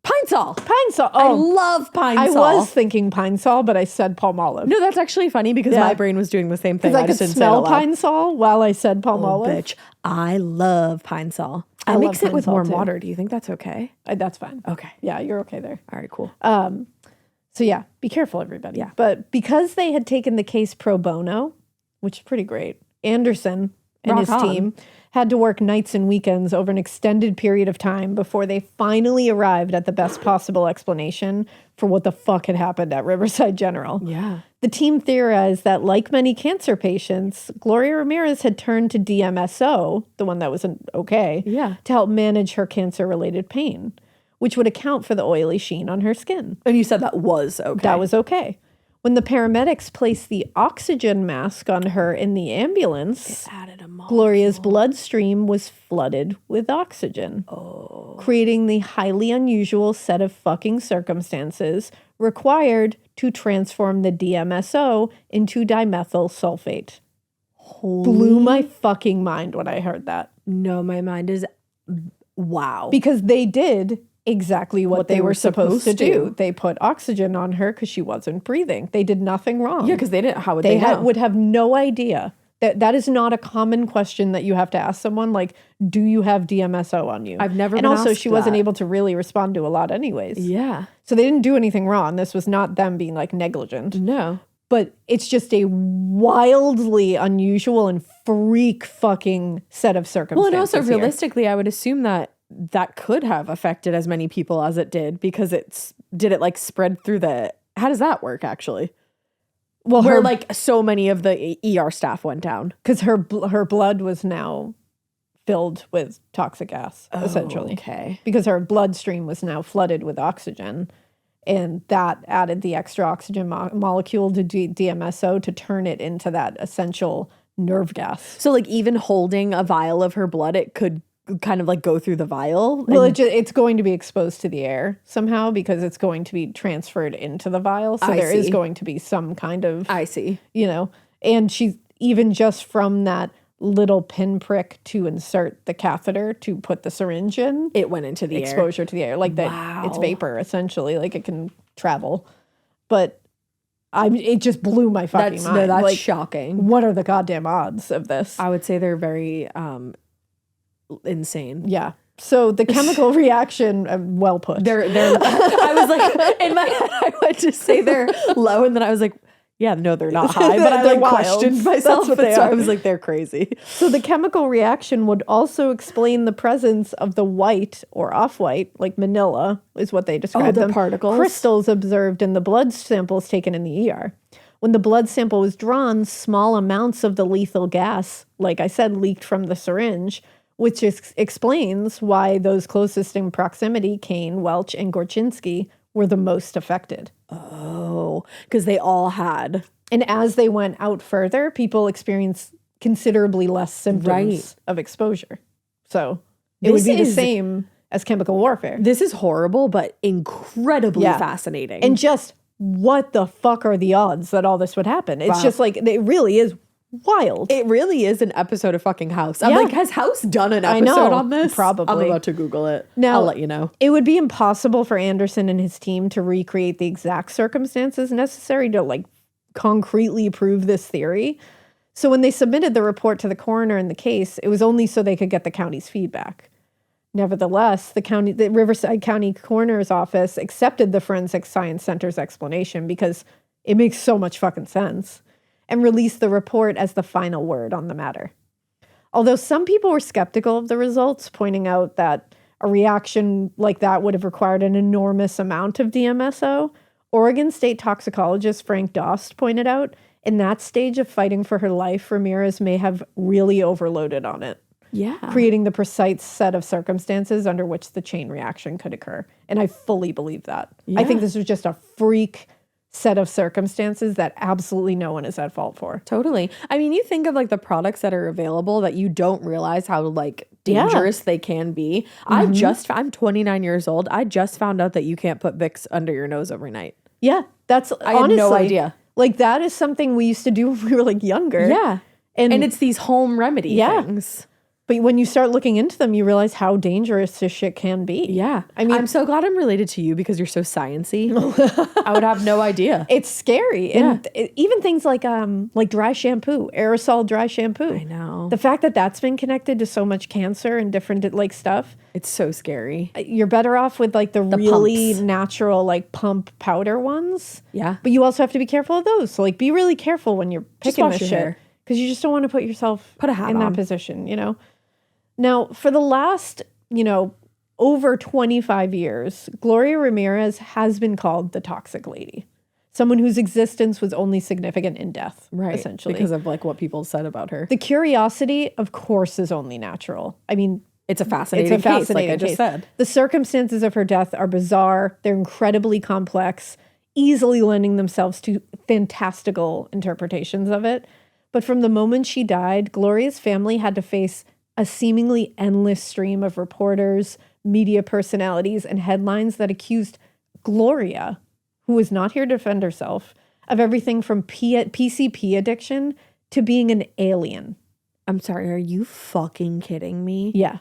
Pine Sol. Pine Sol. Oh, I love Pine Sol. I was thinking Pine Sol, but I said Palmolive. No, that's actually funny because my brain was doing the same thing. I could smell Pine Sol while I said Palmolive. Oh, bitch. I love Pine Sol. I mix it with warm water. Do you think that's okay? That's fine. Okay. Yeah, you're okay there. All right, cool. So yeah, be careful, everybody. Yeah. But because they had taken the case pro bono, which is pretty great, Anderson and his team had to work nights and weekends over an extended period of time before they finally arrived at the best possible explanation for what the fuck had happened at Riverside General. Yeah. The team theorized that, like many cancer patients, Gloria Ramirez had turned to DMSO, the one that was okay, to help manage her cancer-related pain, which would account for the oily sheen on her skin. And you said that was okay. That was okay. When the paramedics placed the oxygen mask on her in the ambulance, Gloria's bloodstream was flooded with oxygen, creating the highly unusual set of fucking circumstances required to transform the DMSO into dimethyl sulfate. Blew my fucking mind when I heard that. No, my mind is wow. Because they did exactly what they were supposed to do. They put oxygen on her because she wasn't breathing. They did nothing wrong. Yeah, because they didn't. How would they know? Would have no idea. That is not a common question that you have to ask someone. Like, do you have DMSO on you? I've never been And also, asked she wasn't that. able to really respond to a lot anyways. Yeah. So they didn't do anything wrong. This was not them being like negligent. No. But it's just a wildly unusual and freak fucking set of circumstances. Well, and also here. realistically, I would assume that could have affected as many people as it did, because did it like spread through how does that work actually? Well, where like so many of the ER staff went down. Because her blood was now filled with toxic gas, essentially. Okay. Because her bloodstream was now flooded with oxygen. And that added the extra oxygen molecule to DMSO to turn it into that essential nerve gas. So like even holding a vial of her blood, it could kind of like go through the vial? Well, it's going to be exposed to the air somehow because it's going to be transferred into the vial. So there is going to be some kind of... I see. You know, and she's even just from that little pinprick to insert the catheter to put the syringe in. It went into the exposure to the air. Like that, it's vapor, essentially. Like it can travel. But it just blew my fucking mind. No, that's like, shocking. What are the goddamn odds of this? I would say they're very... insane. Yeah. So the chemical reaction, well put. They're I was like, in my head, I went to say they're low, and then I was like, yeah, no, they're not high. But I like questioned myself. So I was like, they're crazy. So the chemical reaction would also explain the presence of the white or off-white, like manila is what they describe them. Particles. Crystals observed in the blood samples taken in the ER. When the blood sample was drawn, small amounts of the lethal gas, like I said, leaked from the syringe, which explains why those closest in proximity, Kane, Welch, and Gorczynski, were the most affected. Oh, because they all had. And as they went out further, people experienced considerably less symptoms of exposure. So it would be the same as chemical warfare. This is horrible, but incredibly fascinating. And just what the fuck are the odds that all this would happen? It's just like, it really is wild. It really is an episode of fucking House. I'm like, has House done an episode on this? Probably. I'm about to Google it. Now, I'll let you know. It would be impossible for Anderson and his team to recreate the exact circumstances necessary to like concretely prove this theory. So when they submitted the report to the coroner in the case, it was only so they could get the county's feedback. Nevertheless, the Riverside County Coroner's Office accepted the Forensic Science Center's explanation because it makes so much fucking sense, and released the report as the final word on the matter. Although some people were skeptical of the results, pointing out that a reaction like that would have required an enormous amount of DMSO, Oregon State toxicologist Frank Dost pointed out, in that stage of fighting for her life, Ramirez may have really overloaded on it. Yeah. Creating the precise set of circumstances under which the chain reaction could occur. And I fully believe that. Yeah. I think this was just a freak set of circumstances that absolutely no one is at fault for. Totally. I mean, you think of like the products that are available that you don't realize how like dangerous they can be. Mm-hmm. I'm 29 years old. I just found out that you can't put Vicks under your nose overnight. Yeah. I had no idea. Like that is something we used to do when we were like younger. Yeah. And it's these home remedy things. But when you start looking into them, you realize how dangerous this shit can be. Yeah. I mean, I'm so glad I'm related to you because you're so sciencey. I would have no idea. It's scary. Yeah. And even things like dry shampoo, aerosol dry shampoo. I know. The fact that that's been connected to so much cancer and different like stuff. It's so scary. You're better off with like the really pumps. Natural like pump powder ones. Yeah. But you also have to be careful of those. So like be really careful when you're picking this shit. Because you just don't want to put yourself in that position, you know? Now, for the last, over 25 years, Gloria Ramirez has been called the toxic lady. Someone whose existence was only significant in death, essentially. Because of like what people said about her. The curiosity, of course, is only natural. I mean, it's a fascinating case, like I just said. The circumstances of her death are bizarre. They're incredibly complex, easily lending themselves to fantastical interpretations of it. But from the moment she died, Gloria's family had to face a seemingly endless stream of reporters, media personalities, and headlines that accused Gloria, who was not here to defend herself, of everything from PCP addiction to being an alien. I'm sorry, are you fucking kidding me? Yeah.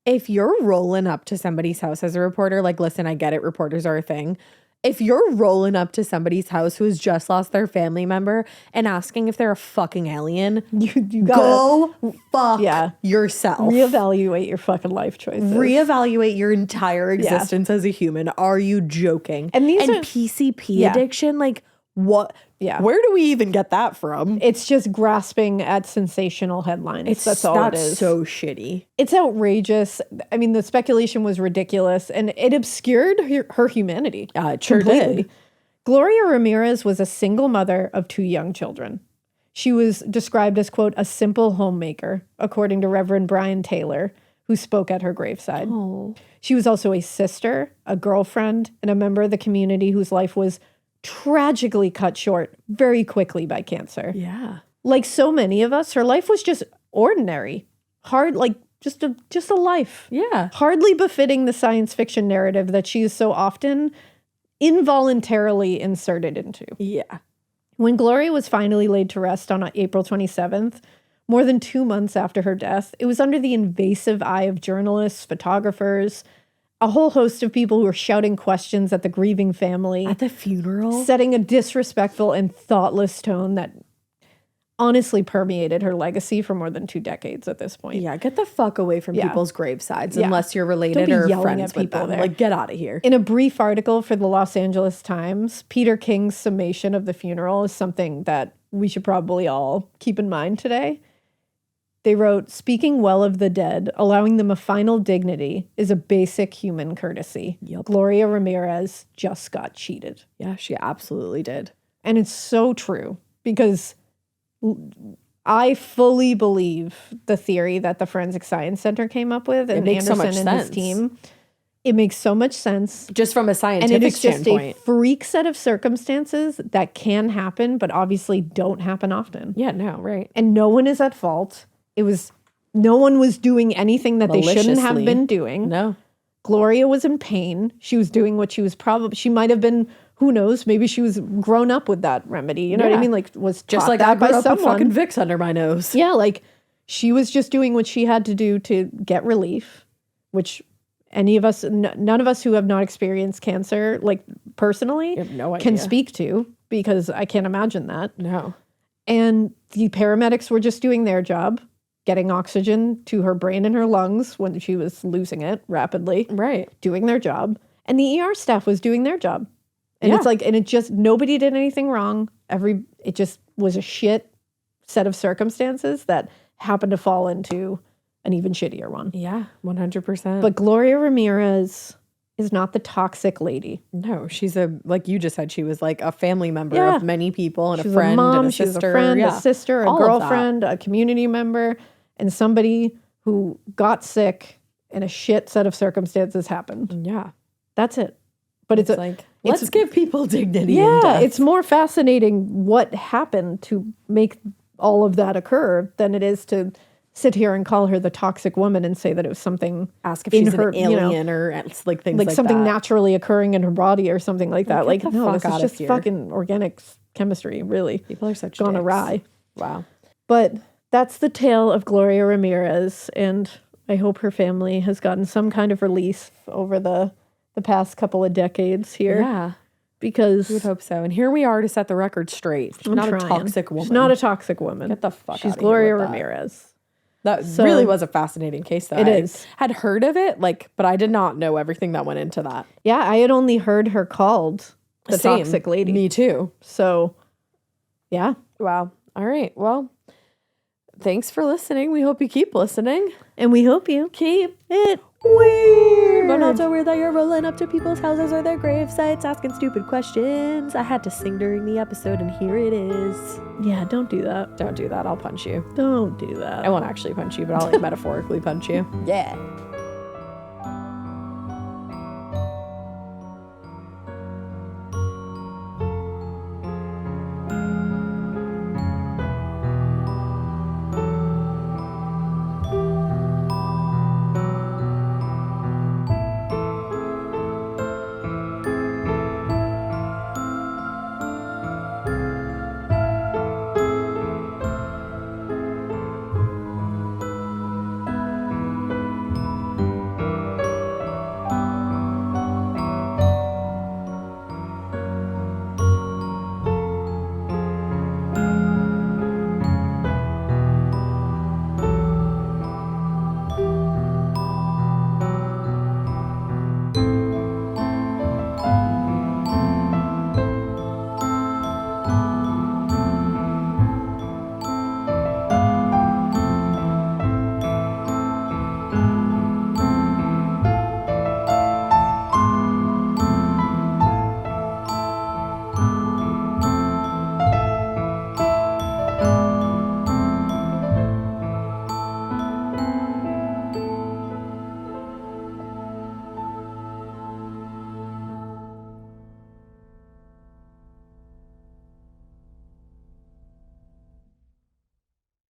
If you're rolling up to somebody's house as a reporter, like, listen, I get it, reporters are a thing, if you're rolling up to somebody's house who has just lost their family member and asking if they're a fucking alien, you gotta go fuck yourself. Reevaluate your fucking life choices. Reevaluate your entire existence as a human. Are you joking? And PCP addiction, like what? Yeah. Where do we even get that from? It's just grasping at sensational headlines. That's all it is. That's so shitty. It's outrageous. I mean, the speculation was ridiculous, and it obscured her humanity. It sure did. Gloria Ramirez was a single mother of 2 young children. She was described as, quote, a simple homemaker, according to Reverend Brian Taylor, who spoke at her graveside. Oh. She was also a sister, a girlfriend, and a member of the community whose life was tragically cut short very quickly by cancer. Yeah. Like so many of us, her life was just ordinary. Hard, like just a life. Yeah. Hardly befitting the science fiction narrative that she is so often involuntarily inserted into. Yeah. When Gloria was finally laid to rest on April 27th, more than 2 months after her death, it was under the invasive eye of journalists, photographers, a whole host of people who were shouting questions at the grieving family. At the funeral? Setting a disrespectful and thoughtless tone that honestly permeated her legacy for more than 2 decades at this point. Yeah, get the fuck away from people's gravesides unless you're related or friends with them. Like, get out of here. In a brief article for the Los Angeles Times, Peter King's summation of the funeral is something that we should probably all keep in mind today. They wrote, speaking well of the dead, allowing them a final dignity is a basic human courtesy. Yep. Gloria Ramirez just got cheated. Yeah, she absolutely did. And it's so true because I fully believe the theory that the Forensic Science Center came up with and Anderson and his team. It makes so much sense. Just from a scientific standpoint. And it is just a freak set of circumstances that can happen, but obviously don't happen often. Yeah, no, right. And no one is at fault. No one was doing anything that they shouldn't have been doing. No. Gloria was in pain. She was doing what she was she might have been, who knows, maybe she was grown up with that remedy. You know what I mean? Like, was just like I grew up with fucking Vicks under my nose. Yeah, like she was just doing what she had to do to get relief, which any of us, none of us who have not experienced cancer, like personally, can speak to, because I can't imagine that. No. And the paramedics were just doing their job, getting oxygen to her brain and her lungs when she was losing it rapidly. Right. Doing their job. And the ER staff was doing their job. And it's like, and it just, nobody did anything wrong. It just was a shit set of circumstances that happened to fall into an even shittier one. Yeah, 100%. But Gloria Ramirez is not the toxic lady. No, she's like you just said, she was like a family member of many people and she's a friend a mom, and a sister. She's a friend, a sister, a girlfriend, a community member, and somebody who got sick and a shit set of circumstances happened. Yeah. That's it. But it's like, let's give people dignity. Yeah, it's more fascinating what happened to make all of that occur than it is to sit here and call her the toxic woman and say that it was something. Ask if she's an alien or like things like something that. naturally occurring in her body or something like that. Like, no, this is just here. fucking organic chemistry, really. People are such gone dicks. awry. Wow. But that's the tale of Gloria Ramirez, and I hope her family has gotten some kind of relief over the past couple of decades here. Yeah. Because we would hope so. And here we are to set the record straight. She's not a toxic woman. She's not a toxic woman. Get the fuck out of here. She's Gloria Ramirez. That really was a fascinating case, though. It is. Had heard of it, but I did not know everything that went into that. Yeah, I had only heard her called the toxic lady. Me too. So, yeah. Wow. All right. Well, thanks for listening. We hope you keep listening. And we hope you keep it weird. But not so weird that you're rolling up to people's houses or their grave sites asking stupid questions. I had to sing during the episode, and here it is. Yeah, don't do that. Don't do that. I'll punch you. Don't do that. I won't actually punch you, but I'll metaphorically punch you. Yeah.